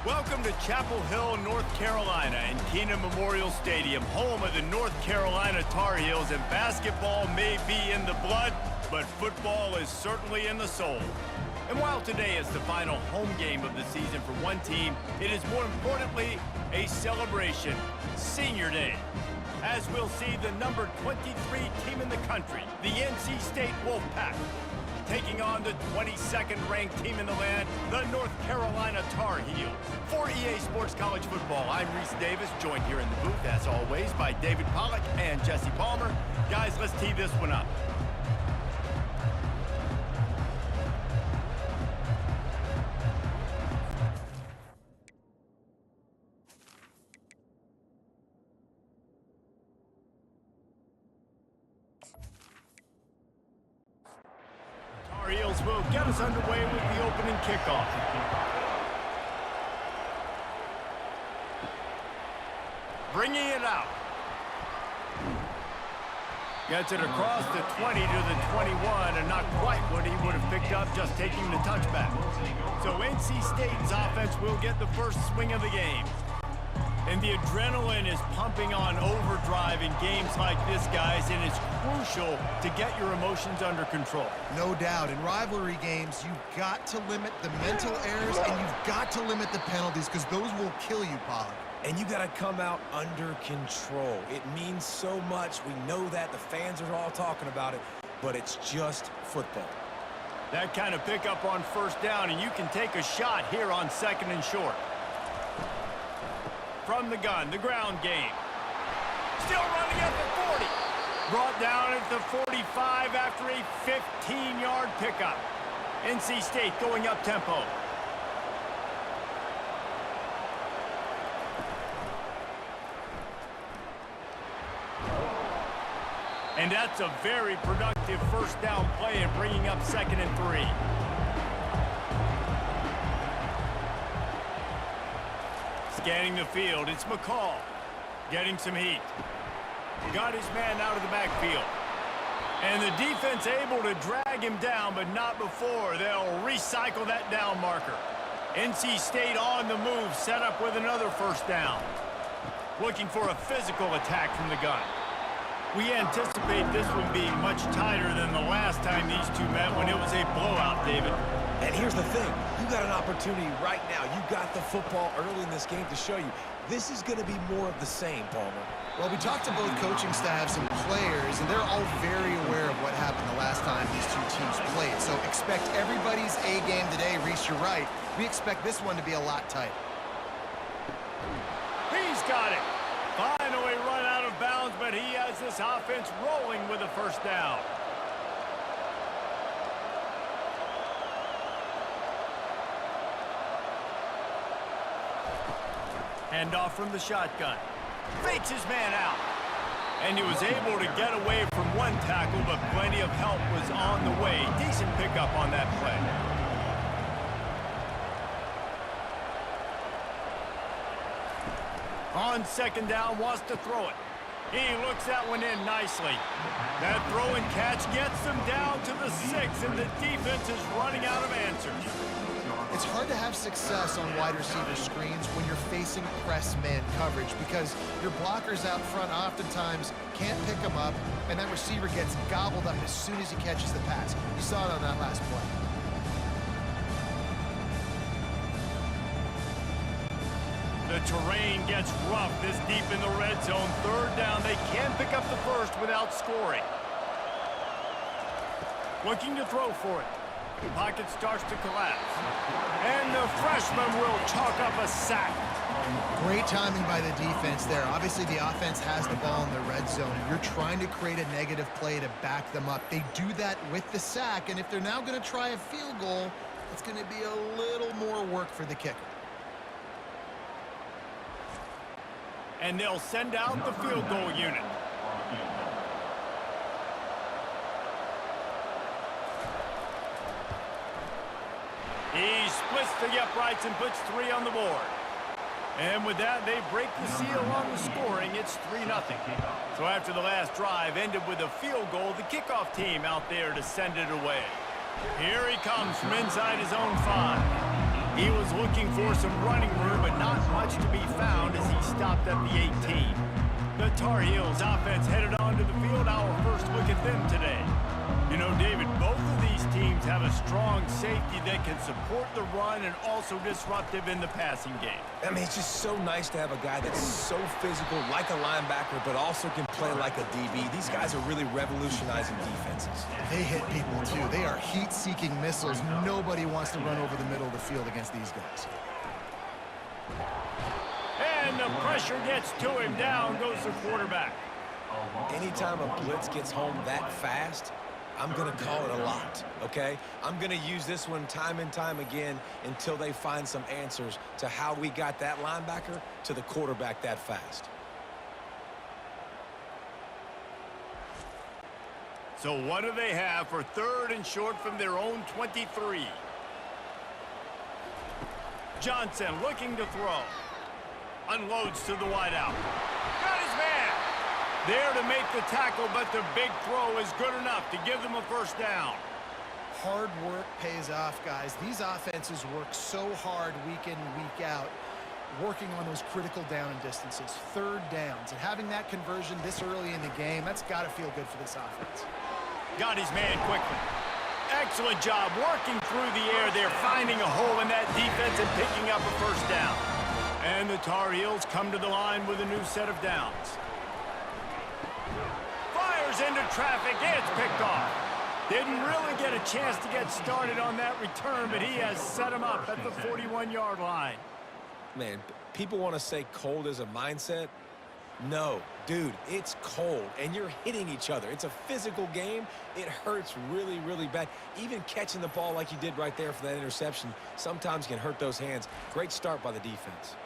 Welcome to Chapel Hill, North Carolina, and Kenan Memorial Stadium, home of the North Carolina Tar Heels, and basketball may be in the blood, but football is certainly in the soul. And while today is the final home game of the season for one team, it is more importantly a celebration, Senior Day. As we'll see the number 23 team in the country, the NC State Wolfpack, taking on the 22nd ranked team in the land, the North Carolina Tar Heels. For EA Sports College Football, I'm Reese Davis, joined here in the booth, as always, by David Pollack and Jesse Palmer. Guys, let's tee this one up. Tar Heels will get us underway with the opening kickoff. Bringing it out. Gets it across the 20 to the 21, and not quite what he would have picked up just taking the touchback. So NC State's offense will get the first swing of the game. And the adrenaline is pumping on overdrive in games like this, guys, and it's crucial to get your emotions under control. No doubt. In rivalry games, you've got to limit the mental errors, and you've got to limit the penalties, because those will kill you, Pollard. And you got to come out under control. It means so much. We know that. The fans are all talking about it, but it's just football. That kind of pickup on first down, and you can take a shot here on 2nd and short. From the gun, the ground game. Still running at the 40. Brought down at the 45 after a 15-yard pickup. NC State going up tempo. And that's a very productive first down play and bringing up 2nd and 3. Scanning the field, it's McCall. Getting some heat. Got his man out of the backfield. And the defense able to drag him down, but not before. They'll recycle that down marker. NC State on the move, set up with another first down. Looking for a physical attack from the gun. We anticipate this will be much tighter than the last time these two met when it was a blowout, David. And here's the thing. You got an opportunity right now. You got the football early in this game to show you. This is going to be more of the same, Palmer. Well, we talked to both coaching staffs and players, and they're all very aware of what happened the last time these two teams played. So expect everybody's A game today. Reese, you're right. We expect this one to be a lot tighter. He's got it. Finally run out of bounds, but he has this offense rolling with a first down. Handoff from the shotgun. Fakes his man out. And he was able to get away from one tackle, but plenty of help was on the way. Decent pickup on that play. On 2nd down, wants to throw it. He looks that one in nicely. That throw and catch gets them down to the 6, and the defense is running out of answers. It's hard to have success on wide receiver screens when you're facing press man coverage, because your blockers out front oftentimes can't pick them up, and that receiver gets gobbled up as soon as he catches the pass. You saw it on that last play. The terrain gets rough this deep in the red zone. 3rd down, they can pick up the first without scoring. Looking to throw for it. The pocket starts to collapse. And the freshman will chalk up a sack. Great timing by the defense there. Obviously, the offense has the ball in the red zone, and you're trying to create a negative play to back them up. They do that with the sack, and if they're now going to try a field goal, it's going to be a little more work for the kicker. And they'll send out the field goal unit. He splits the uprights and puts 3 on the board. And with that, they break the seal on the scoring. It's 3-0. So after the last drive ended with a field goal, the kickoff team out there to send it away. Here he comes from inside his own 5. He was looking for some running room, but not much to be found as he stopped at the 18. The Tar Heels offense headed onto the field. Our first look at them today. You know, David, both of these teams have a strong safety that can support the run and also disruptive in the passing game. I mean, it's just so nice to have a guy that's so physical, like a linebacker, but also can play like a DB. These guys are really revolutionizing defenses. They hit people, too. They are heat-seeking missiles. Nobody wants to run over the middle of the field against these guys. And the pressure gets to him. Down goes the quarterback. Anytime a blitz gets home that fast, I'm going to call it a lot, okay? I'm going to use this one time and time again until they find some answers to how we got that linebacker to the quarterback that fast. So what do they have for 3rd and short from their own 23? Johnson looking to throw. Unloads to the wideout. Got his man. There to make the tackle, but the big throw is good enough to give them a first down. Hard work pays off, guys. These offenses work so hard week in, week out, working on those critical down and distances, 3rd downs. And having that conversion this early in the game, that's got to feel good for this offense. Got his man quickly. Excellent job working through the air there, finding a hole in that defense and picking up a first down. And the Tar Heels come to the line with a new set of downs. Fires into traffic. It's picked off. Didn't really get a chance to get started on that return, but he has set him up at the 41-yard line. Man, people want to say cold is a mindset. No, dude, it's cold, and you're hitting each other. It's a physical game. It hurts really, really bad. Even catching the ball like you did right there for that interception sometimes can hurt those hands. Great start by the defense.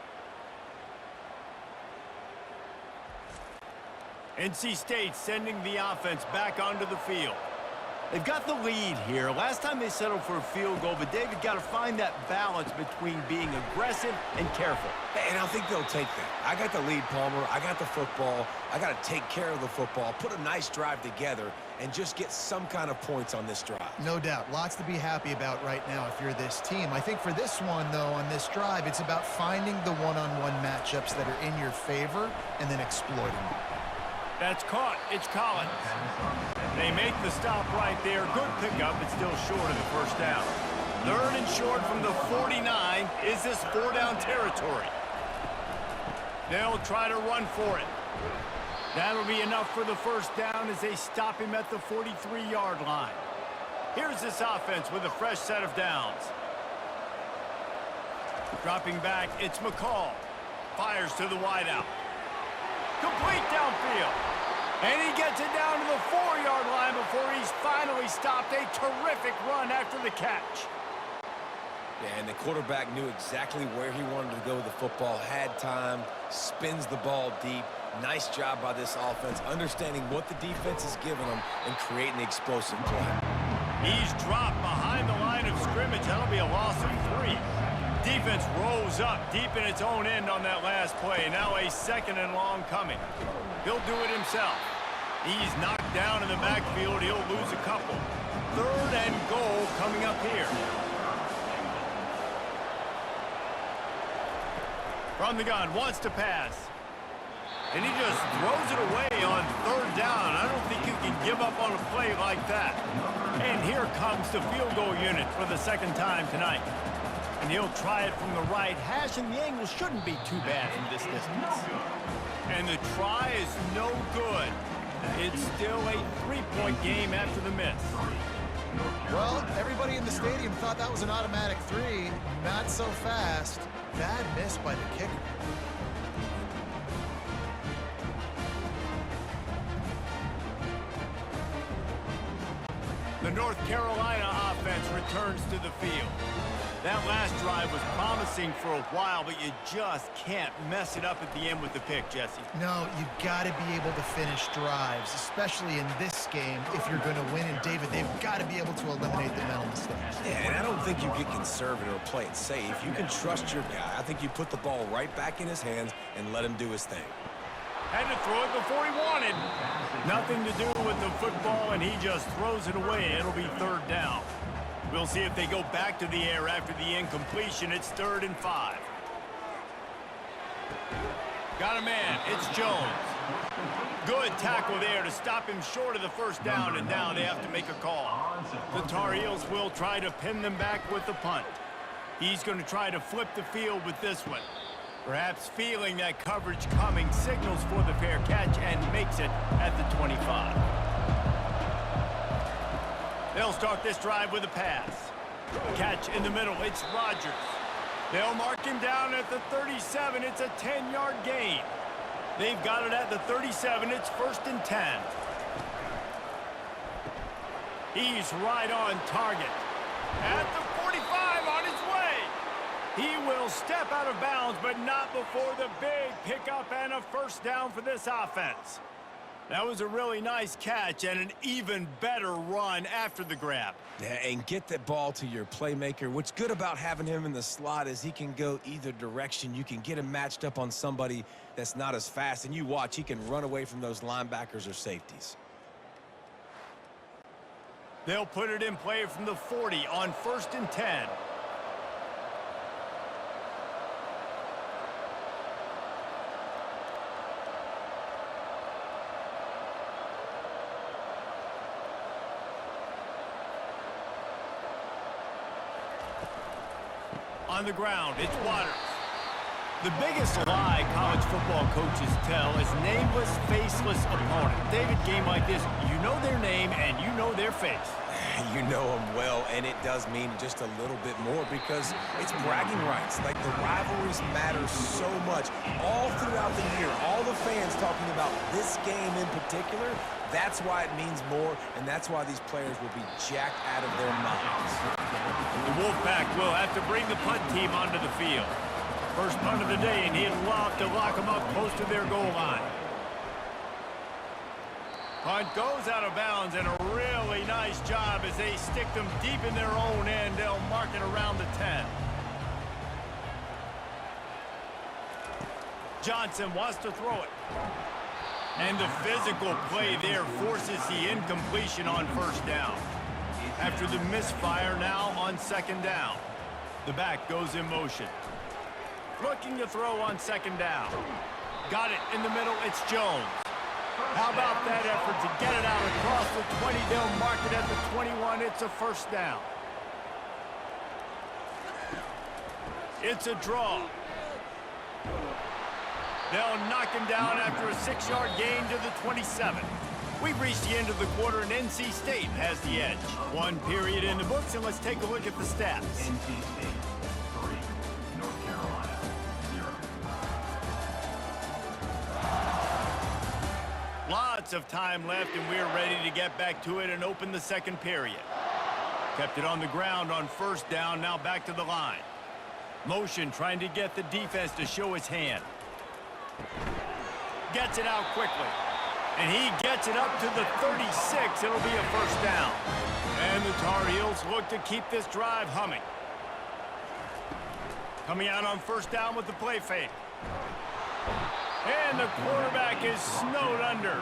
NC State sending the offense back onto the field. They've got the lead here. Last time they settled for a field goal, but David got to find that balance between being aggressive and careful. And I think they'll take that. I got the lead, Palmer. I got the football. I got to take care of the football, put a nice drive together, and just get some kind of points on this drive. No doubt. Lots to be happy about right now if you're this team. I think for this one, though, on this drive, it's about finding the one-on-one matchups that are in your favor and then exploiting them. That's caught. It's Collins. They make the stop right there. Good pickup, but still short of the first down. 3rd and short from the 49. Is this 4-down territory? They'll try to run for it. That'll be enough for the first down as they stop him at the 43-yard line. Here's this offense with a fresh set of downs. Dropping back, it's McCall. Fires to the wideout. Complete downfield. And he gets it down to the 4-yard line before he's finally stopped. A terrific run after the catch. Yeah, and the quarterback knew exactly where he wanted to go with the football, had time, spins the ball deep. Nice job by this offense, understanding what the defense is giving them and creating the explosive play. He's dropped behind the line of scrimmage. That'll be a loss of 3. Defense rolls up deep in its own end on that last play. Now a 2nd and long coming. He'll do it himself. He's knocked down in the backfield. He'll lose a couple. 3rd and goal coming up here. From the gun, wants to pass. And he just throws it away on 3rd down. I don't think you can give up on a play like that. And here comes the field goal unit for the 2nd time tonight. And he'll try it from the right hash, and the angle shouldn't be too bad from this distance. And the try is no good. It's still a 3-point game after the miss. Well, everybody in the stadium thought that was an automatic 3. Not so fast. Bad miss by the kicker. The North Carolina offense returns to the field. That last drive was promising for a while, but you just can't mess it up at the end with the pick, Jesse. No, you've got to be able to finish drives, especially in this game if you're going to win. And, David, they've got to be able to eliminate the mental mistakes. Yeah, and I don't think you get conservative or play it safe. You can trust your guy. I think you put the ball right back in his hands and let him do his thing. Had to throw it before he wanted. Nothing to do with the football, and he just throws it away. It'll be 3rd down. We'll see if they go back to the air after the incompletion. It's 3rd and 5. Got a man. It's Jones. Good tackle there to stop him short of the first down, and now they have to make a call. The Tar Heels will try to pin them back with the punt. He's going to try to flip the field with this one. Perhaps feeling that coverage coming, signals for the fair catch and makes it at the 25. They'll start this drive with a pass. Catch in the middle. It's Rodgers. They'll mark him down at the 37. It's a 10-yard gain. They've got it at the 37. It's 1st and 10. He's right on target. At the 45, on his way. He will step out of bounds, but not before the big pickup and a first down for this offense. That was a really nice catch and an even better run after the grab. Yeah, and get that ball to your playmaker. What's good about having him in the slot is he can go either direction. You can get him matched up on somebody that's not as fast, and you watch, he can run away from those linebackers or safeties. They'll put it in play from the 40 on 1st and 10. On the ground, it's Waters. The biggest lie college football coaches tell is nameless, faceless opponent. David, game like this, you know their name and you know their face. You know them well, and it does mean just a little bit more because it's bragging rights. Like, the rivalries matter so much. All throughout the year, all the fans talking about this game in particular, that's why it means more, and that's why these players will be jacked out of their minds. The Wolfpack will have to bring the punt team onto the field. First punt of the day, and he'd love to lock them up close to their goal line. Punt goes out of bounds, and a really nice job as they stick them deep in their own end. They'll mark it around the 10. Johnson wants to throw it. And the physical play there forces the incompletion on 1st down. After the misfire, now on 2nd down. The back goes in motion. Looking to throw on 2nd down. Got it in the middle. It's Jones. How about that effort to get it out across the 20? They'll mark it at the 21. It's a 1st down. It's a draw. They'll knock him down after a 6-yard gain to the 27. We've reached the end of the quarter, and NC State has the edge. 1 period in the books, and let's take a look at the stats. NC State 3, North Carolina 0. Lots of time left, and we're ready to get back to it and open the 2nd period. Kept it on the ground on 1st down, now back to the line. Motion trying to get the defense to show his hand. Gets it out quickly. And he gets it up to the 36. It'll be a 1st down. And the Tar Heels look to keep this drive humming. Coming out on 1st down with the play fake. And the quarterback is snowed under.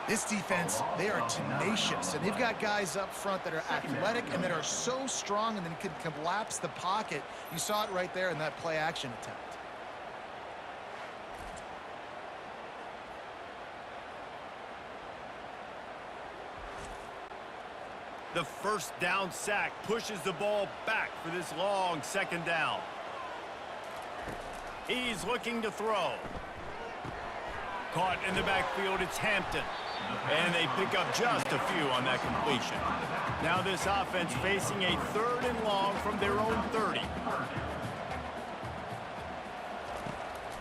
This defense, they are tenacious, and they've got guys up front that are athletic and that are so strong and then can collapse the pocket. You saw it right there in that play action attempt. The 1st down sack pushes the ball back for this long 2nd down. He's looking to throw. Caught in the backfield, it's Hampton. And they pick up just a few on that completion. Now this offense facing a 3rd and long from their own 30.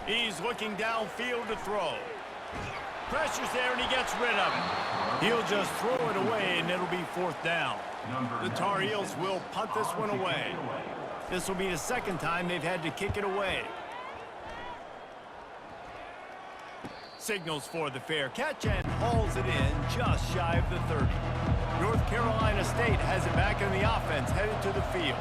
He's looking downfield to throw. Pressure's there, and he gets rid of it. He'll just throw it away, and it'll be 4th down. The Tar Heels will punt this one away. This will be the 2nd time they've had to kick it away. Signals for the fair catch and hauls it in just shy of the 30. North Carolina State has it back in the offense, headed to the field.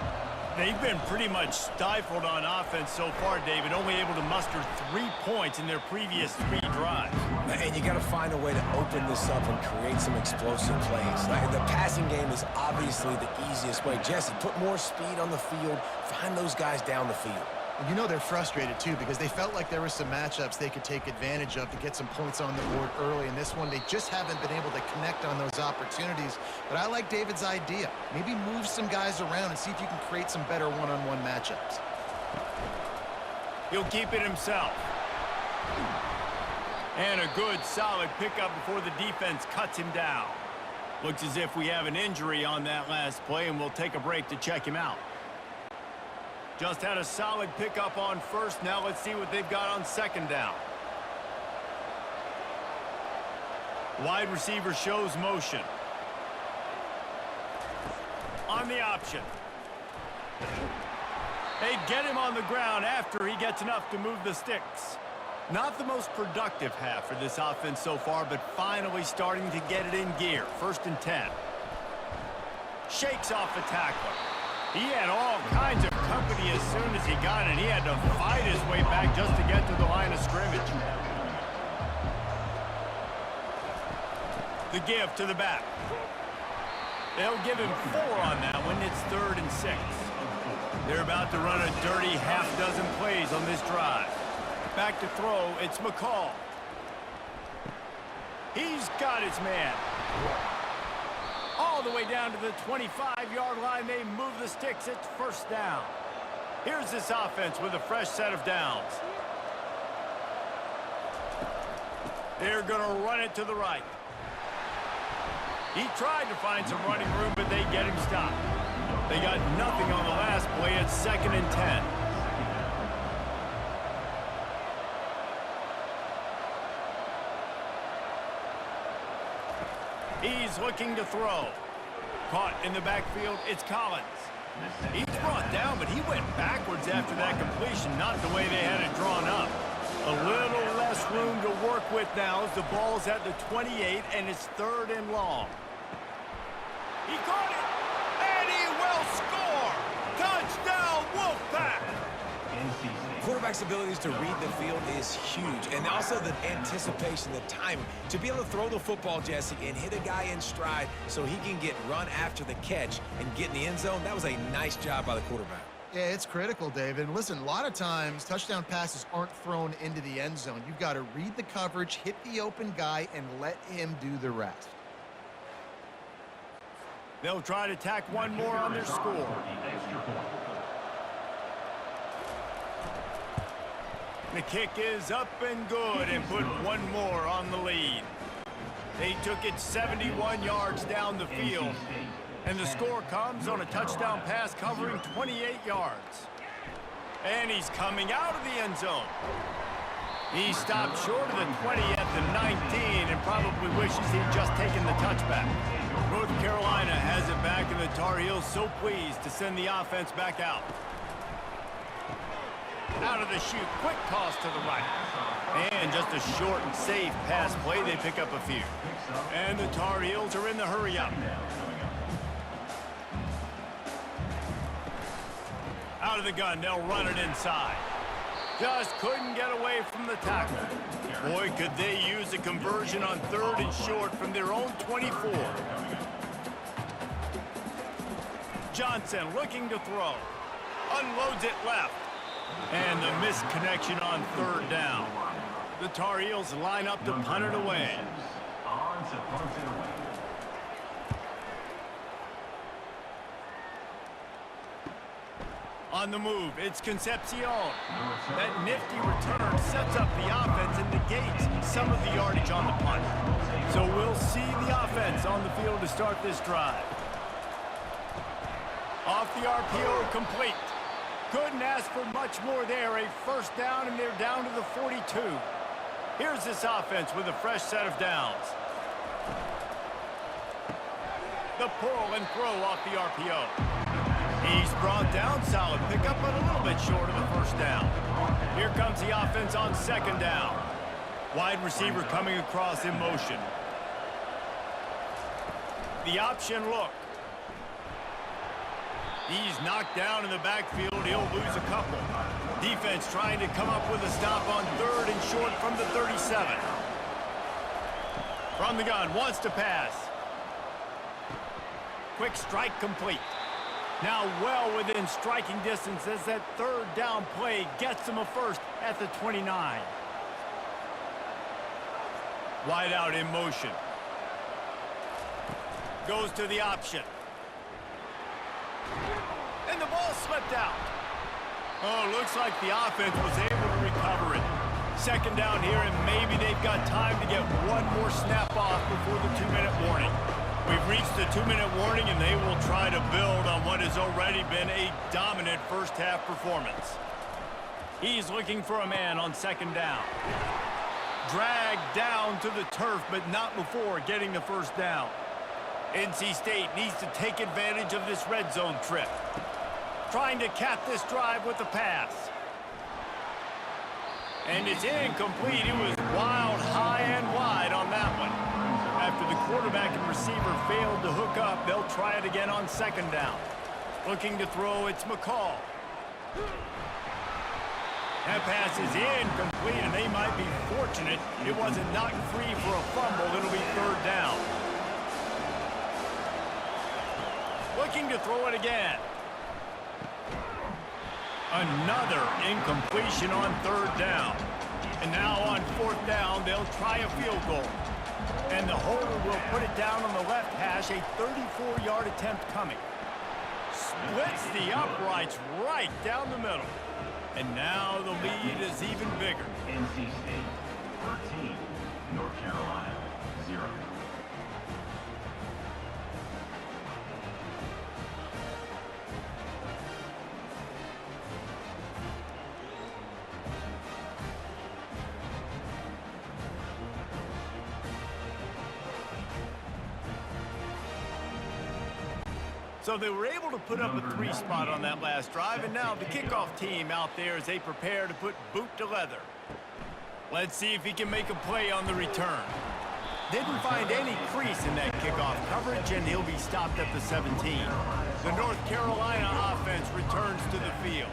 They've been pretty much stifled on offense so far, David, only able to muster 3 points in their previous 3 drives. And you got to find a way to open this up and create some explosive plays. Like, the passing game is obviously the easiest way. Jesse, put more speed on the field. Find those guys down the field. And you know they're frustrated, too, because they felt like there were some matchups they could take advantage of to get some points on the board early. In this one, they just haven't been able to connect on those opportunities. But I like David's idea. Maybe move some guys around and see if you can create some better one-on-one matchups. He'll keep it himself. And a good, solid pickup before the defense cuts him down. Looks as if we have an injury on that last play, and we'll take a break to check him out. Just had a solid pickup on first. Now let's see what they've got on second down. Wide receiver shows motion. On the option. They get him on the ground after he gets enough to move the sticks. Not the most productive half for this offense so far, but finally starting to get it in gear. 1st and 10. Shakes off the tackler. He had all kinds of company as soon as he got it. He had to fight his way back just to get to the line of scrimmage. The give to the back. They'll give him 4 on that one. It's 3rd and 6. They're about to run a dirty half-dozen plays on this drive. Back to throw, it's McCall. He's got his man. All the way down to the 25-yard line, they move the sticks. It's 1st down. Here's this offense with a fresh set of downs. They're going to run it to the right. He tried to find some running room, but they get him stopped. They got nothing on the last play. It's 2nd and 10. He's looking to throw. Caught in the backfield, it's Collins. He's brought down, but he went backwards after that completion, not the way they had it drawn up. A little less room to work with now as the ball's at the 28, and it's 3rd and long. He caught it, and he will score! Touchdown, Wolfpack! Quarterback's abilities to read the field is huge, and also the anticipation, the timing. To be able to throw the football, Jesse, and hit a guy in stride so he can get run after the catch and get in the end zone, that was a nice job by the quarterback. Yeah, it's critical, David. And listen, a lot of times touchdown passes aren't thrown into the end zone. You've got to read the coverage, hit the open guy, and let him do the rest. They'll try to tack one more on their score. The kick is up and good and put one more on the lead. They took it 71 yards down the field, and the score comes on a touchdown pass covering 28 yards. And he's coming out of the end zone. He stopped short of the 20 at the 19 and probably wishes he'd just taken the touchback. North Carolina has it back, and the Tar Heels so pleased to send the offense back out. Out of the chute, quick toss to the right. And just a short and safe pass play, they pick up a few. And the Tar Heels are in the hurry-up. Out of the gun, they'll run it inside. Just couldn't get away from the tackle. Boy, could they use a conversion on 3rd and short from their own 24. Johnson looking to throw. Unloads it left. And the missed connection on 3rd down. The Tar Heels line up to punt it away. On the move, it's Concepcion. That nifty return sets up the offense and negates some of the yardage on the punt. So we'll see the offense on the field to start this drive. Off the RPO, complete. Couldn't ask for much more there. A 1st down, and they're down to the 42. Here's this offense with a fresh set of downs. The pull and throw off the RPO. He's brought down, solid pickup, but a little bit short of the 1st down. Here comes the offense on 2nd down. Wide receiver coming across in motion. The option look. He's knocked down in the backfield. He'll lose a couple. Defense trying to come up with a stop on 3rd and short from the 37. From the gun, wants to pass. Quick strike complete. Now well within striking distance as that 3rd down play gets him a first at the 29. Wide out in motion. Goes to the option. And the ball slipped out. Oh, looks like the offense was able to recover it. 2nd down here, and maybe they've got time to get one more snap off before the 2-minute warning. We've reached the 2-minute warning, and they will try to build on what has already been a dominant first-half performance. He's looking for a man on 2nd down. Dragged down to the turf, but not before getting the first down. NC State needs to take advantage of this red zone trip. Trying to cap this drive with a pass. And it's incomplete. It was wild, high and wide on that one. After the quarterback and receiver failed to hook up, they'll try it again on 2nd down. Looking to throw, it's McCall. That pass is incomplete, and they might be fortunate it wasn't knocked free for a fumble. It'll be 3rd down. Looking to throw it again. Another incompletion on 3rd down. And now on 4th down, they'll try a field goal. And the holder will put it down on the left hash, a 34-yard attempt coming. Splits the uprights right down the middle. And now the lead is even bigger. NC State 13, North Carolina 0. So they were able to put up a 3 spot on that last drive, and now the kickoff team out there as they prepare to put boot to leather. Let's see if he can make a play on the return. Didn't find any crease in that kickoff coverage, and he'll be stopped at the 17. The North Carolina offense returns to the field.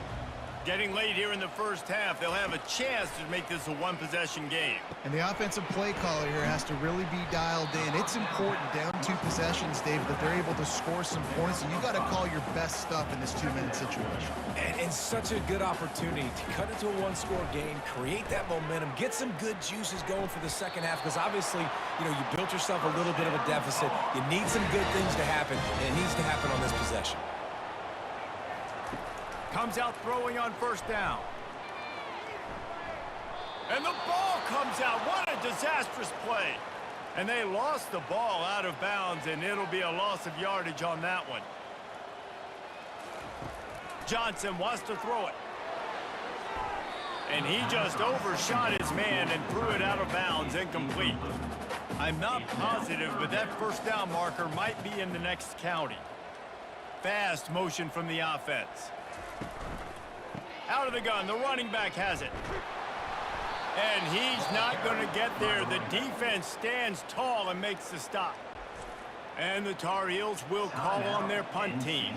Getting late here in the first half, they'll have a chance to make this a one-possession game. And the offensive play caller here has to really be dialed in. It's important down 2 possessions, Dave, that they're able to score some points. And you got to call your best stuff in this 2-minute situation. And such a good opportunity to cut into a 1-score game, create that momentum, get some good juices going for the second half. Because obviously, you know, you built yourself a little bit of a deficit. You need some good things to happen, and it needs to happen on this possession. Comes out throwing on 1st down. And the ball comes out. What a disastrous play. And they lost the ball out of bounds, and it'll be a loss of yardage on that one. Johnson wants to throw it. And he just overshot his man and threw it out of bounds, incomplete. I'm not positive, but that 1st down marker might be in the next county. Fast motion from the offense. Out of the gun, the running back has it. And he's not going to get there. The defense stands tall and makes the stop. And the Tar Heels will call on their punt team.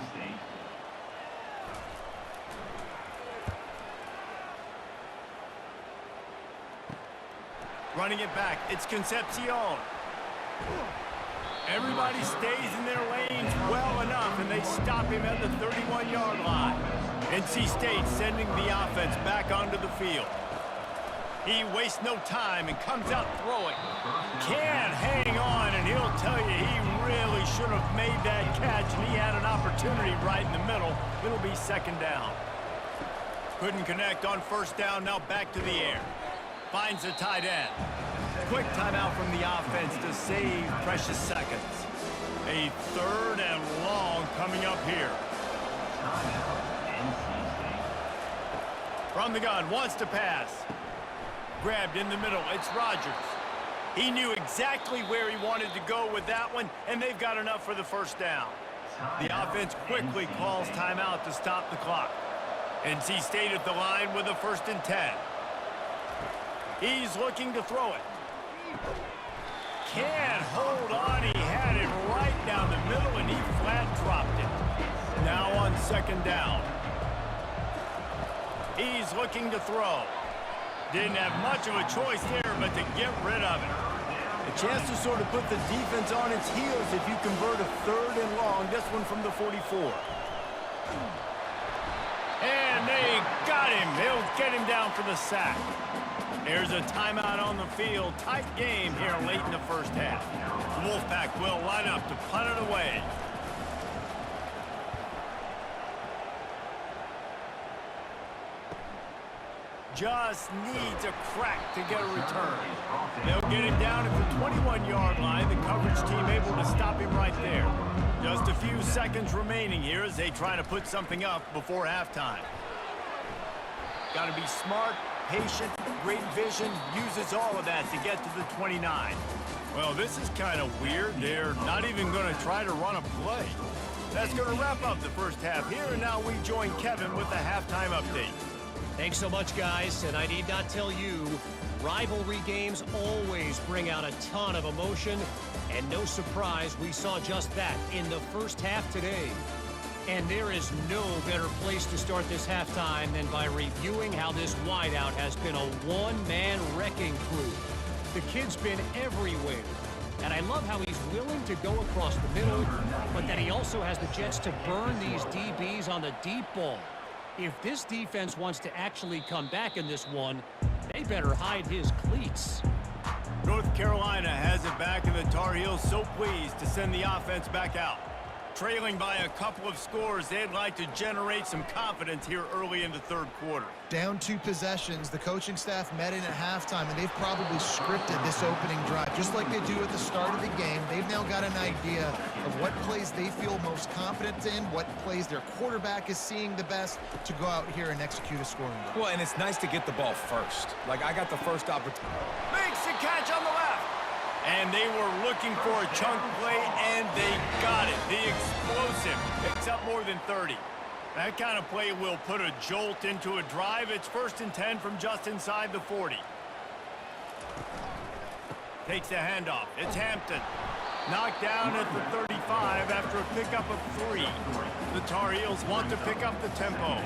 Running it back, it's Concepcion. Everybody stays in their lanes well enough, and they stop him at the 31-yard line. NC State sending the offense back onto the field. He wastes no time and comes out throwing. Can't hang on, and he'll tell you he really should have made that catch, and he had an opportunity right in the middle. It'll be 2nd down. Couldn't connect on 1st down, now back to the air. Finds the tight end. Quick timeout from the offense to save precious seconds. A 3rd and long coming up here. From the gun, wants to pass. Grabbed in the middle, it's Rogers. He knew exactly where he wanted to go with that one, and they've got enough for the 1st down. The offense quickly calls timeout to stop the clock. NC State at the line with a 1st and 10. He's looking to throw it. Can't hold on. He had it right down the middle, and he flat dropped it. Now on second down. He's looking to throw. Didn't have much of a choice there, but to get rid of it. A chance to sort of put the defense on its heels if you convert a 3rd and long. This one from the 44. And they got him. They'll get him down for the sack. There's a timeout on the field. Tight game here late in the first half. The Wolfpack will line up to punt it away. Just needs a crack to get a return. They'll get him down at the 21-yard line. The coverage team able to stop him right there. Just a few seconds remaining here as they try to put something up before halftime. Got to be smart, patient, great vision, uses all of that to get to the 29. Well, this is kind of weird. They're not even going to try to run a play. That's going to wrap up the first half here, and now we join Kevin with the halftime update. Thanks so much, guys, and I need not tell you, rivalry games always bring out a ton of emotion, and no surprise, we saw just that in the first half today. And there is no better place to start this halftime than by reviewing how this wideout has been a one-man wrecking crew. The kid's been everywhere, and I love how he's willing to go across the middle, but that he also has the jets to burn these DBs on the deep ball. If this defense wants to actually come back in this one, they better hide his cleats. North Carolina has it back, and the Tar Heels so pleased to send the offense back out. Trailing by a couple of scores, they'd like to generate some confidence here early in the third quarter. Down 2 possessions, the coaching staff met in at halftime, and they've probably scripted this opening drive. Just like they do at the start of the game, they've now got an idea of what plays they feel most confident in, what plays their quarterback is seeing the best to go out here and execute a scoring drive. Well, and it's nice to get the ball first. Like, I got the first opportunity. Makes the catch on the left. And they were looking for a chunk play, and they got it. The explosive picks up more than 30. That kind of play will put a jolt into a drive. It's 1st and 10 from just inside the 40. Takes the handoff. It's Hampton. Knocked down at the 35 after a pickup of 3. The Tar Heels want to pick up the tempo.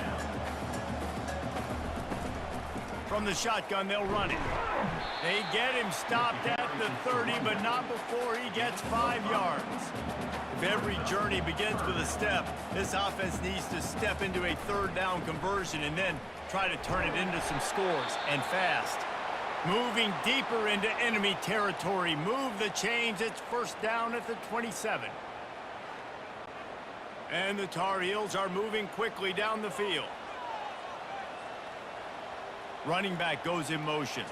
From the shotgun, they'll run it. They get him stopped at the 30, but not before he gets 5 yards. If every journey begins with a step, this offense needs to step into a 3rd down conversion and then try to turn it into some scores, and fast. Moving deeper into enemy territory. Move the chains. It's 1st down at the 27. And the Tar Heels are moving quickly down the field. Running back goes in motion.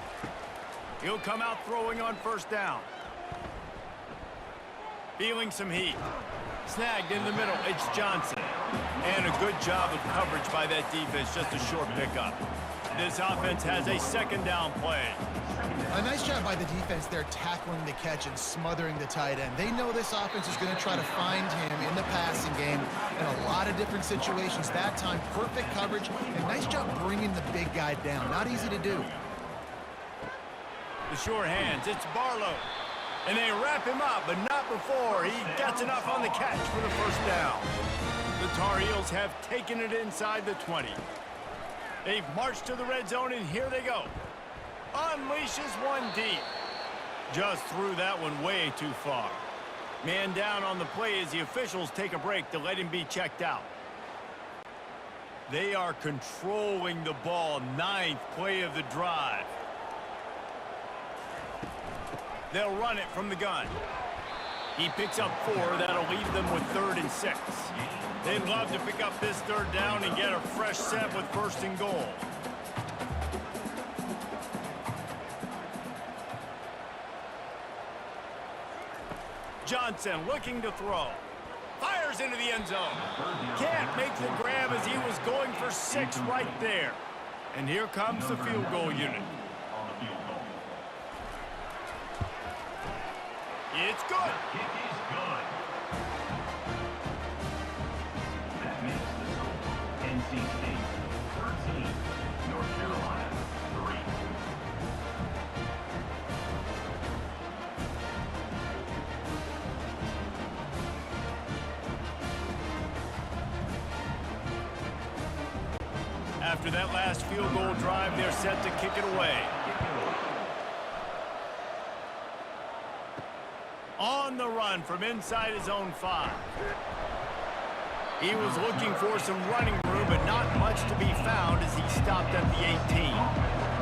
He'll come out throwing on 1st down. Feeling some heat. Snagged in the middle. It's Johnson. And a good job of coverage by that defense. Just a short pickup. This offense has a 2nd down play. A nice job by the defense there tackling the catch and smothering the tight end. They know this offense is going to try to find him in the passing game in a lot of different situations. That time, perfect coverage, and nice job bringing the big guy down. Not easy to do. The sure hands, it's Barlow. And they wrap him up, but not before he gets enough on the catch for the 1st down. The Tar Heels have taken it inside the 20. They've marched to the red zone, and here they go. Unleashes one deep. Just threw that one way too far. Man down on the play as the officials take a break to let him be checked out. They are controlling the ball. 9th play of the drive. They'll run it from the gun. He picks up 4. That'll leave them with 3rd and 6. They'd love to pick up this 3rd down and get a fresh set with 1st and goal. Johnson looking to throw. Fires into the end zone. Can't make the grab as he was going for 6 right there. And here comes the field goal unit. On the field goal. It's good. Kick is good. That makes the score NC State 13, North Carolina 3. After that last field goal drive, they're set to kick it away. On the run from inside his own 5. He was looking for some running room, but not much to be found as he stopped at the 18.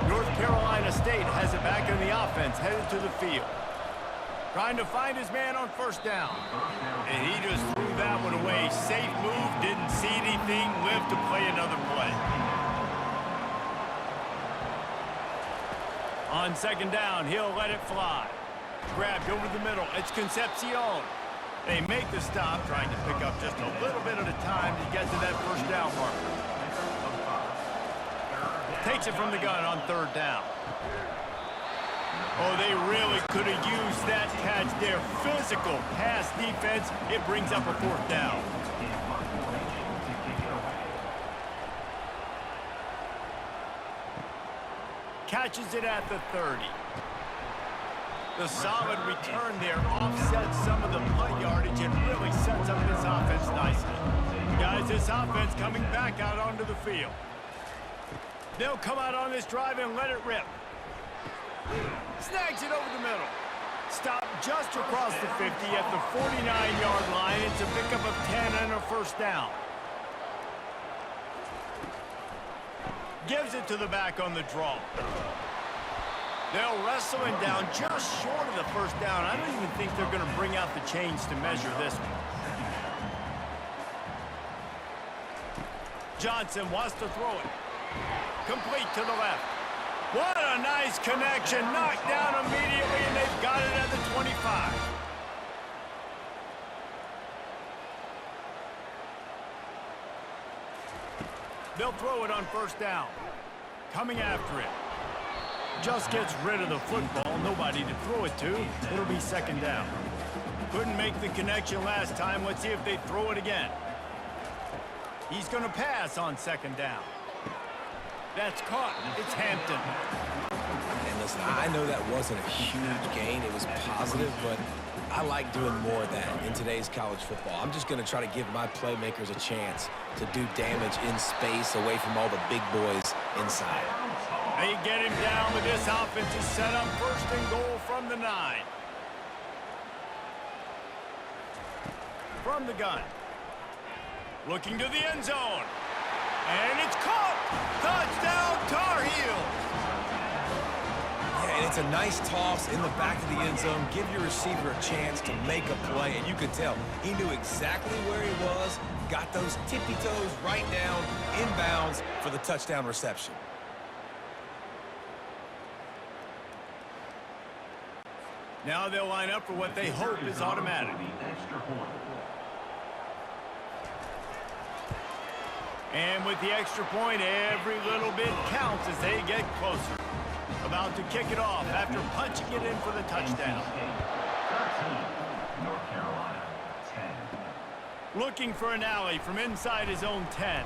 North Carolina State has it back in the offense, headed to the field. Trying to find his man on first down. And he just threw that one away. Safe move, didn't see anything, lived to play another play. On second down, he'll let it fly. Grabbed over the middle. It's Concepcion. They make the stop, trying to pick up just a little bit at a time to get to that first down marker. Takes it from the gun on third down. Oh, they really could have used that catch there. Physical pass defense. It brings up a fourth down. Catches it at the 30. The solid return there offsets some of the punt yardage and really sets up this offense nicely. Guys, this offense coming back out onto the field. They'll come out on this drive and let it rip. Snags it over the middle. Stop just across the 50 at the 49-yard line. It's a pickup of 10 and a first down. Gives it to the back on the draw. They'll wrestle him down just short of the first down. I don't even think they're going to bring out the chains to measure this one. Johnson wants to throw it. Complete to the left. What a nice connection. Knocked down immediately, and they've got it at the 25. They'll throw it on first down. Coming after it. Just gets rid of the football. Nobody to throw it to. It'll be second down. Couldn't make the connection last time. Let's see if they throw it again. He's going to pass on second down. That's caught. It's Hampton. And listen, I know that wasn't a huge gain. It was positive, but I like doing more of that in today's college football. I'm just going to try to give my playmakers a chance to do damage in space away from all the big boys inside. They get him down with this offense is set up first and goal from the 9. From the gun. Looking to the end zone. And it's caught! Touchdown, Tar Heels! Yeah, and it's a nice toss in the back of the end zone. Give your receiver a chance to make a play, and you could tell he knew exactly where he was, got those tippy toes right down, inbounds for the touchdown reception. Now they'll line up for what they hope is automatic. And with the extra point, every little bit counts as they get closer. About to kick it off after punching it in for the touchdown. 13, North Carolina, 10. Looking for an alley from inside his own 10.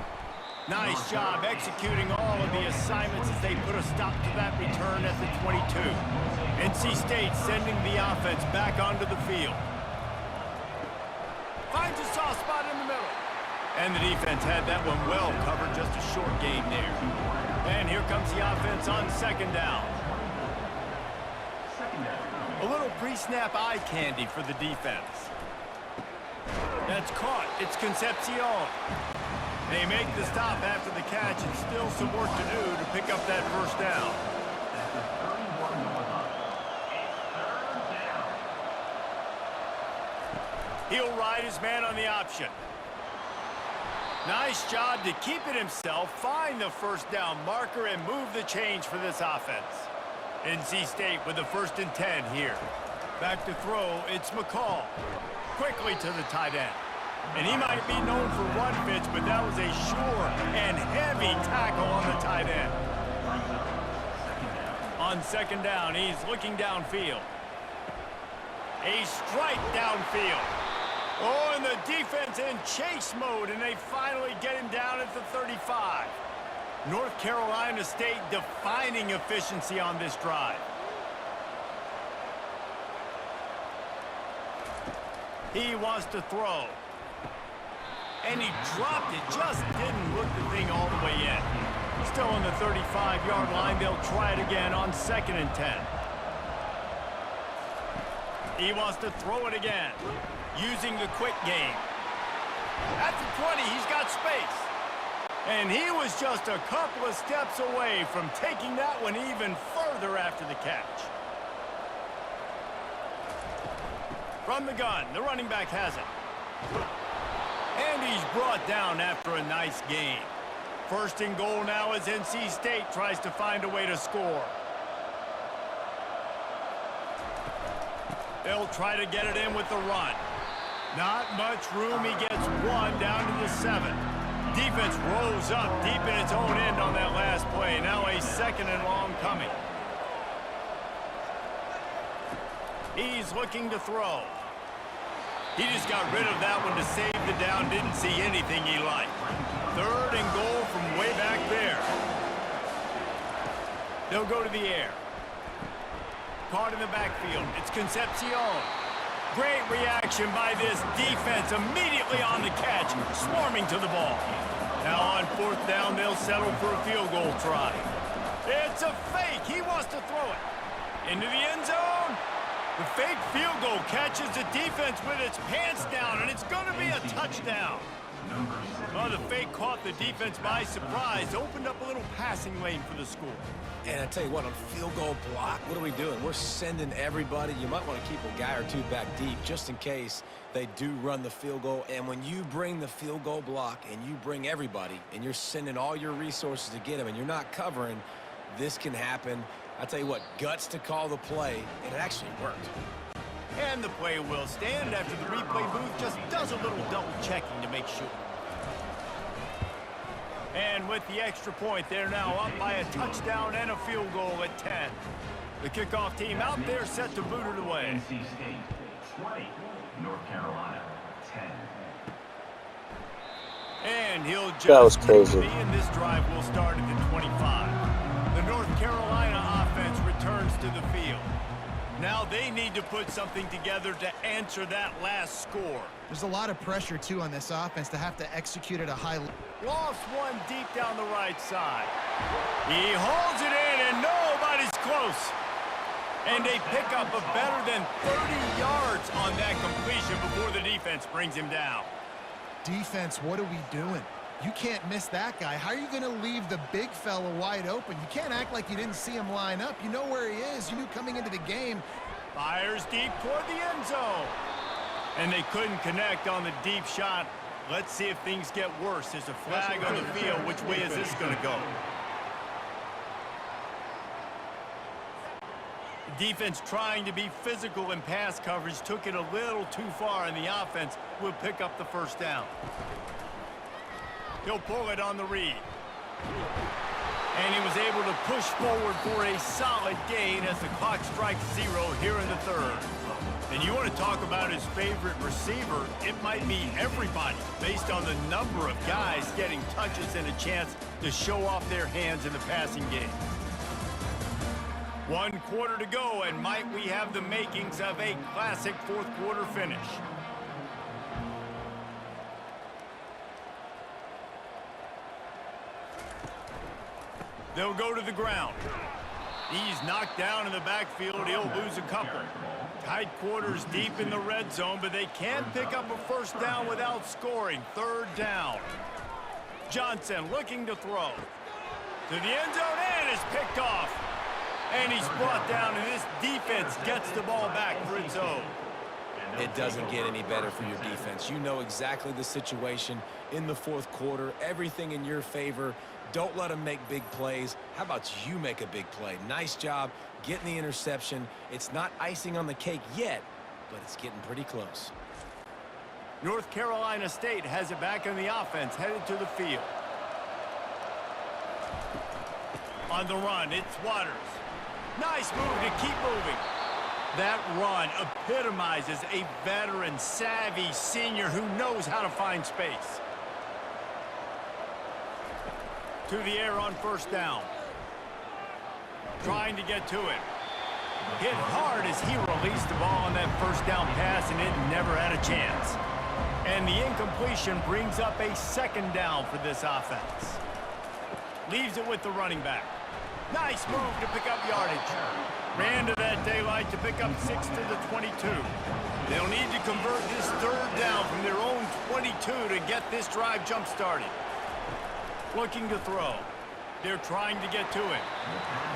Nice job executing all of the assignments as they put a stop to that return at the 22. NC State sending the offense back onto the field. Finds a soft spot in the middle. And the defense had that one well covered, just a short gain there. And here comes the offense on second down. A little pre-snap eye candy for the defense. That's caught. It's Concepcion. They make the stop after the catch and still some work to do to pick up that first down. He'll ride his man on the option. Nice job to keep it himself, find the first down marker, and move the change for this offense. NC State with the 1st and 10 here. Back to throw, it's McCall. Quickly to the tight end. And he might be known for run fits, but that was a sure and heavy tackle on the tight end. On second down, he's looking downfield. A strike downfield. Oh, and the defense in chase mode, and they finally get him down at the 35. North Carolina State defining efficiency on this drive. He wants to throw. And he dropped it, just didn't look the thing all the way in. Still on the 35-yard line. They'll try it again on 2nd and 10. He wants to throw it again, using the quick game. At the 20, he's got space. And he was just a couple of steps away from taking that one even further after the catch. From the gun, the running back has it. And he's brought down after a nice gain. 1st and goal now as NC State tries to find a way to score. They'll try to get it in with the run. Not much room. He gets one down to the 7. Defense rose up deep in its own end on that last play. Now a 2nd and long coming. He's looking to throw. He just got rid of that one to save the down. Didn't see anything he liked. 3rd and goal from way back there. They'll go to the air. Caught in the backfield. It's Concepcion. Great reaction by this defense. Immediately on the catch. Swarming to the ball. Now on 4th down, they'll settle for a field goal try. It's a fake. He wants to throw it. Into the end zone. The fake field goal catches the defense with its pants down, and it's going to be a touchdown. Well, the fake caught the defense by surprise. Opened up a little passing lane for the score. And I tell you what, on field goal block, what are we doing? We're sending everybody. You might want to keep a guy or two back deep just in case they do run the field goal. And when you bring the field goal block and you bring everybody and you're sending all your resources to get them and you're not covering, this can happen. I tell you what, guts to call the play, and it actually worked. And the play will stand after the replay booth just does a little double checking to make sure. And with the extra point, they're now up by a touchdown and a field goal at 10. The kickoff team out there set to boot it away. NC State 20, North Carolina 10. And he'll That was just crazy. and this drive will start at the 25. The North Carolina offense returns to the field. Now they need to put something together to answer that last score. There's a lot of pressure, too, on this offense to have to execute at a high level. Lost one deep down the right side. He holds it in, and nobody's close. And they pick up a better than 30 yards on that completion before the defense brings him down. Defense, what are we doing? You can't miss that guy. How are you going to leave the big fella wide open? You can't act like you didn't see him line up. You know where he is. You knew coming into the game. Fires deep toward the end zone. And they couldn't connect on the deep shot. Let's see if things get worse. There's a flag on the field. Which way is this going to go? The defense trying to be physical in pass coverage took it a little too far, and the offense will pick up the 1st down. He'll pull it on the read. And he was able to push forward for a solid gain as the clock strikes 0 here in the 3rd. And you want to talk about his favorite receiver, it might be everybody based on the number of guys getting touches and a chance to show off their hands in the passing game. 1 quarter to go, and might we have the makings of a classic 4th quarter finish. They'll go to the ground. He's knocked down in the backfield. He'll lose a couple. Tight quarters deep in the red zone, but they can't pick up a 1st down without scoring. 3rd down. Johnson looking to throw. To the end zone, and is picked off. And he's brought down, and this defense gets the ball back for its own. It doesn't get any better for your defense. You know exactly the situation in the 4th quarter. Everything in your favor. Don't let them make big plays. How about you make a big play? Nice job getting the interception. It's not icing on the cake yet, but it's getting pretty close. North Carolina State has it back in the offense, headed to the field. On the run, it's Waters. Nice move to keep moving. That run epitomizes a veteran, savvy senior who knows how to find space. To the air on 1st down. Trying to get to it. Hit hard as he released the ball on that 1st down pass, and it never had a chance. And the incompletion brings up a 2nd down for this offense. Leaves it with the running back. Nice move to pick up yardage. Ran to that daylight to pick up 6 to the 22. They'll need to convert this third down from their own 22 to get this drive jump-started. Looking to throw. They're trying to get to him.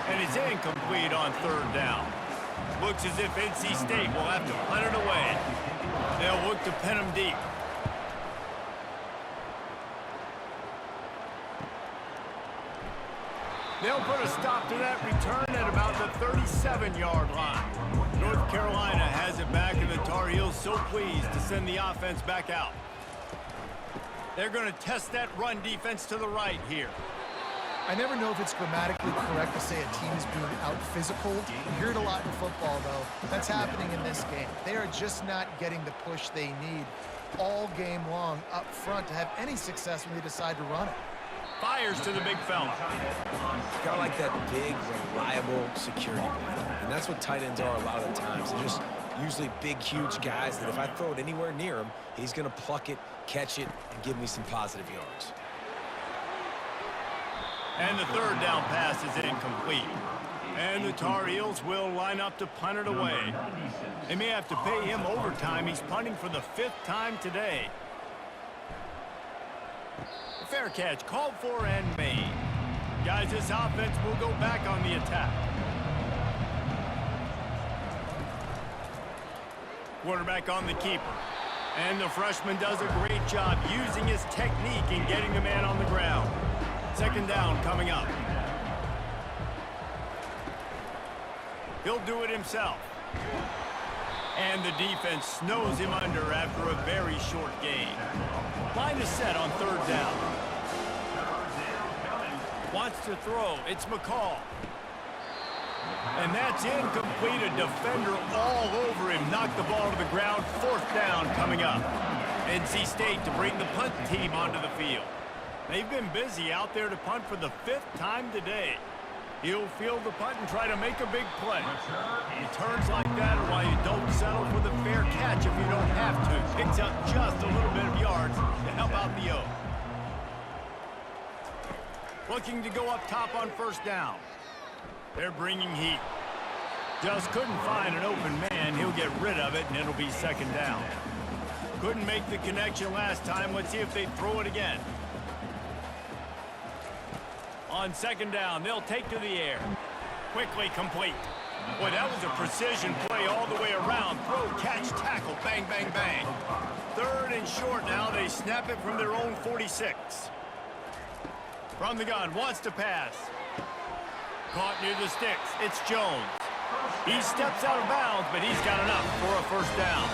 And it's incomplete on third down. Looks as if NC State will have to punt it away. They'll look to pin him deep. They'll put a stop to that return at about the 37-yard line. North Carolina has it back, and the Tar Heels so pleased to send the offense back out. They're going to test that run defense to the right here. I never know if it's grammatically correct to say a team is being out-physical. You hear it a lot in football, though. That's happening in this game. They are just not getting the push they need all game long up front to have any success when they decide to run it. Fires to the big fella. Kind of like that big, reliable security blanket. And that's what tight ends are a lot of the times. They're just usually big, huge guys that if I throw it anywhere near him, he's going to pluck it, catch it, and give me some positive yards. And the third down pass is incomplete. And the Tar Heels will line up to punt it away. They may have to pay him overtime. He's punting for the 5th time today. Fair catch called for and made. Guys, this offense will go back on the attack. Quarterback on the keeper. And the freshman does a great job using his technique in getting the man on the ground. Second down coming up. He'll do it himself. And the defense snows him under after a very short gain. Line is set on third down. Wants to throw. It's McCall. And that's incomplete. A defender all over him. Knocked the ball to the ground. Fourth down coming up. NC State to bring the punt team onto the field. They've been busy out there to punt for the 5th time today. He'll field the punt and try to make a big play. Returns like that are why you don't settle for the fair catch if you don't have to. Picks up just a little bit of yards to help out the O. Looking to go up top on first down. They're bringing heat. Just couldn't find an open man. He'll get rid of it, and it'll be second down. Couldn't make the connection last time. Let's see if they throw it again. On second down, they'll take to the air. Quickly complete. Boy, that was a precision play all the way around. Throw, catch, tackle, bang, bang, bang. Third and short now. They snap it from their own 46. From the gun, wants to pass. Caught near the sticks. It's Jones. He steps out of bounds, but he's got enough for a first down.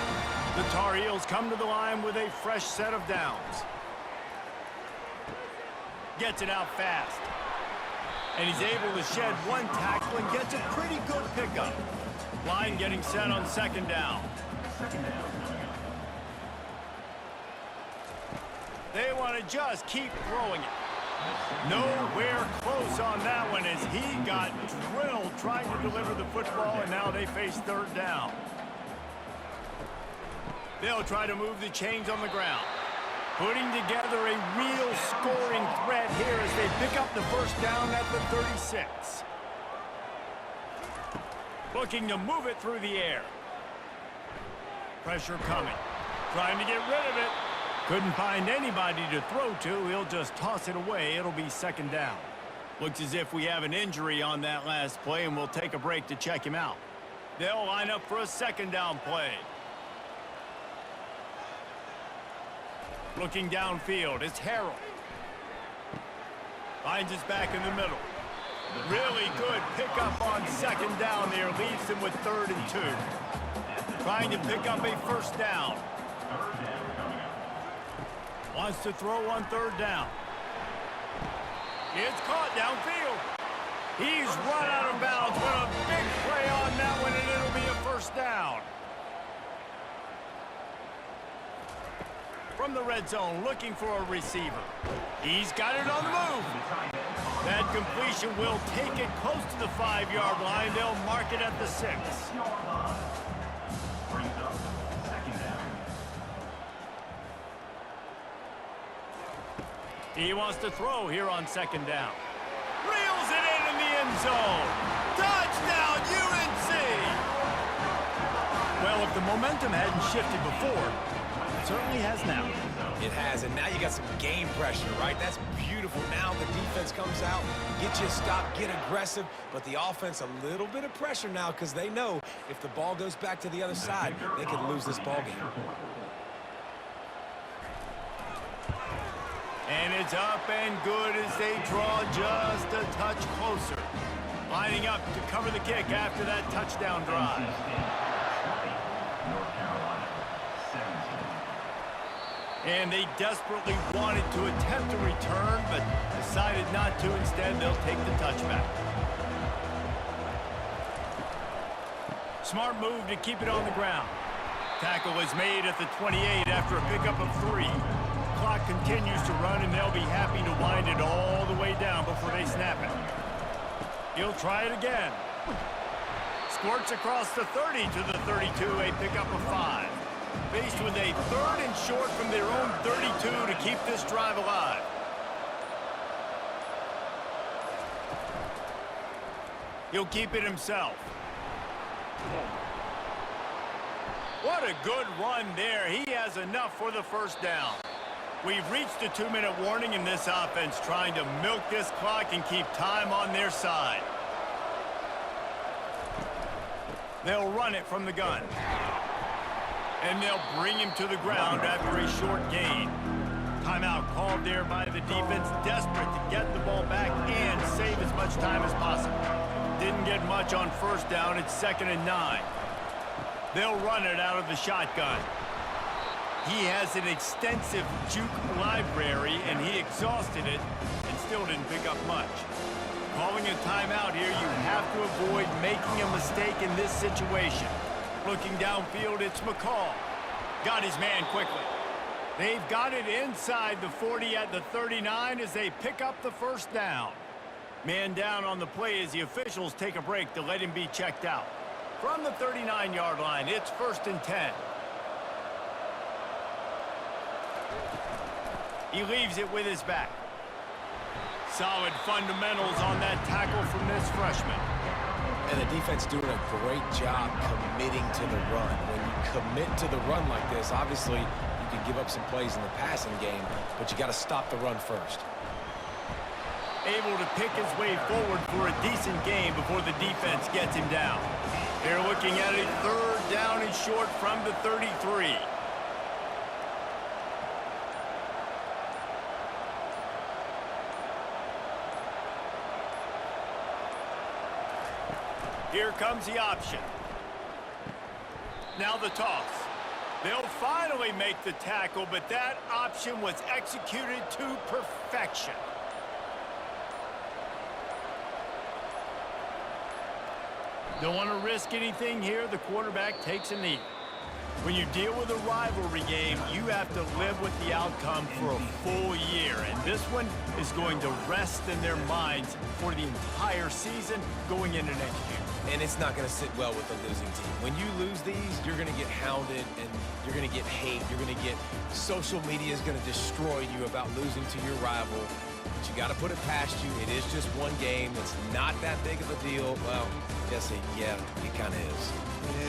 The Tar Heels come to the line with a fresh set of downs. Gets it out fast. And he's able to shed one tackle and gets a pretty good pickup. Line getting set on second down. They want to just keep throwing it. Nowhere close on that one as he got drilled trying to deliver the football, and now they face third down. They'll try to move the chains on the ground. Putting together a real scoring threat here as they pick up the first down at the 36. Looking to move it through the air. Pressure coming. Trying to get rid of it. Couldn't find anybody to throw to. He'll just toss it away. It'll be second down. Looks as if we have an injury on that last play, and we'll take a break to check him out. They'll line up for a second down play. Looking downfield, it's Harrell. Finds his back in the middle. Really good pickup on second down there. Leaves him with 3rd and 2. Trying to pick up a first down. Wants to throw on third down. It's caught downfield. He's run out of bounds. What a big play on that one, and it'll be a first down. From the red zone, looking for a receiver. He's got it on the move. That completion will take it close to the 5-yard line. They'll mark it at the 6. He wants to throw here on second down. end zone. Touchdown, UNC! Well, if the momentum hadn't shifted before, it certainly has now. It has, and now you got some game pressure, right? That's beautiful. Now the defense comes out, get you a stop, get aggressive, but the offense a little bit of pressure now because they know if the ball goes back to the other side, they could lose this ball game. And it's up and good as they draw just a touch closer. Lining up to cover the kick after that touchdown drive. North Carolina, 17. And they desperately wanted to attempt a return, but decided not to. Instead, they'll take the touchback. Smart move to keep it on the ground. Tackle is made at the 28 after a pickup of 3. Clock continues to run, and they'll be happy to wind it all the way down before they snap it. He'll try it again. Squirts across the 30 to the 32, a pickup of 5. Faced with a 3rd and short from their own 32 to keep this drive alive. He'll keep it himself. What a good run there. He has enough for the first down. We've reached a 2-minute warning in this offense, trying to milk this clock and keep time on their side. They'll run it from the gun. And they'll bring him to the ground after a short gain. Timeout called there by the defense, desperate to get the ball back and save as much time as possible. Didn't get much on first down. It's 2nd and 9. They'll run it out of the shotgun. He has an extensive juke library, and he exhausted it and still didn't pick up much. Calling a timeout here, you have to avoid making a mistake in this situation. Looking downfield, it's McCall. Got his man quickly. They've got it inside the 40 at the 39 as they pick up the first down. Man down on the play as the officials take a break to let him be checked out. From the 39-yard line, it's 1st and 10. He leaves it with his back. Solid fundamentals on that tackle from this freshman. And the defense doing a great job committing to the run. When you commit to the run like this, obviously you can give up some plays in the passing game, but you got to stop the run first. Able to pick his way forward for a decent game before the defense gets him down. They're looking at a 3rd down and short from the 33. Here comes the option. Now the toss. They'll finally make the tackle, but that option was executed to perfection. Don't want to risk anything here. The quarterback takes a knee. When you deal with a rivalry game, you have to live with the outcome for a full year. And this one is going to rest in their minds for the entire season going into next year. And it's not going to sit well with the losing team. When you lose these, you're going to get hounded and you're going to get hate. You're going to get social media is going to destroy you about losing to your rival. But you got to put it past you. It is just one game. It's not that big of a deal. Well, Jesse, yeah, it kind of is.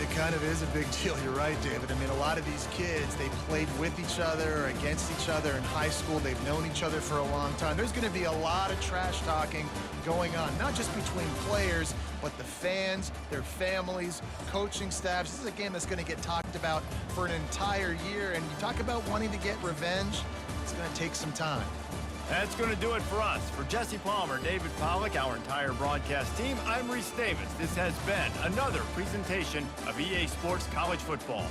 It kind of is a big deal. You're right, David. I mean, a lot of these kids, they played with each other or against each other in high school. They've known each other for a long time. There's going to be a lot of trash talking going on, not just between players, but the fans, their families, coaching staffs. This is a game that's going to get talked about for an entire year. And you talk about wanting to get revenge, it's going to take some time. That's going to do it for us. For Jesse Palmer, David Pollack, our entire broadcast team, I'm Reese Davis. This has been another presentation of EA Sports College Football.